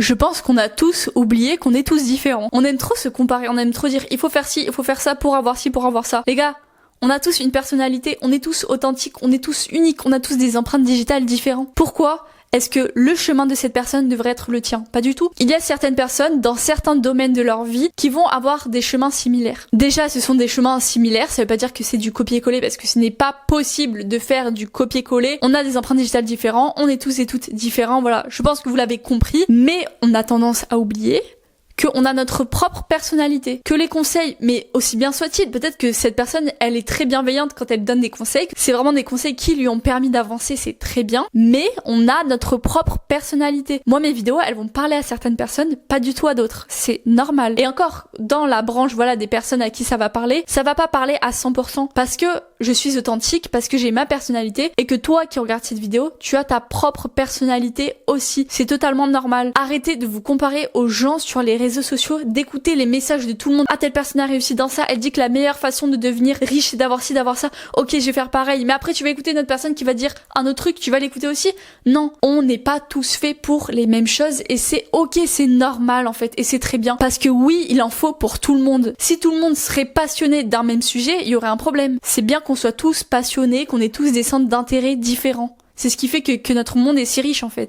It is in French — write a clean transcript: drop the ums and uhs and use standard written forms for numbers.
Je pense qu'on a tous oublié qu'on est tous différents. On aime trop se comparer, on aime trop dire il faut faire ci, il faut faire ça pour avoir ci, pour avoir ça. Les gars, on a tous une personnalité, on est tous authentiques, on est tous uniques, on a tous des empreintes digitales différentes. Pourquoi est-ce que le chemin de cette personne devrait être le tien? Pas du tout. Il y a certaines personnes dans certains domaines de leur vie qui vont avoir des chemins similaires. Déjà, ce sont des chemins similaires, ça veut pas dire que c'est du copier-coller parce que ce n'est pas possible de faire du copier-coller. On a des empreintes digitales différentes, on est tous et toutes différents, voilà. Je pense que vous l'avez compris, mais on a tendance à oublier qu'on a notre propre personnalité, que les conseils, mais aussi bien soit-il, peut-être que cette personne, elle est très bienveillante quand elle donne des conseils, c'est vraiment des conseils qui lui ont permis d'avancer, c'est très bien, mais on a notre propre personnalité. Moi, mes vidéos, elles vont parler à certaines personnes, pas du tout à d'autres, c'est normal. Et encore, dans la branche, voilà, des personnes à qui ça va parler, ça va pas parler à 100%, parce que je suis authentique, parce que j'ai ma personnalité, et que toi qui regardes cette vidéo, tu as ta propre personnalité aussi. C'est totalement normal. Arrêtez de vous comparer aux gens sur les réseaux sociaux, d'écouter les messages de tout le monde. Ah, telle personne a réussi dans ça, elle dit que la meilleure façon de devenir riche c'est d'avoir ci, d'avoir ça. Ok, je vais faire pareil. Mais après tu vas écouter une autre personne qui va dire un autre truc, tu vas l'écouter aussi. Non, on n'est pas tous faits pour les mêmes choses et c'est ok, c'est normal en fait et c'est très bien. Parce que oui, il en faut pour tout le monde. Si tout le monde serait passionné d'un même sujet, il y aurait un problème. C'est bien qu'on soit tous passionnés, qu'on ait tous des centres d'intérêt différents. C'est ce qui fait que notre monde est si riche en fait.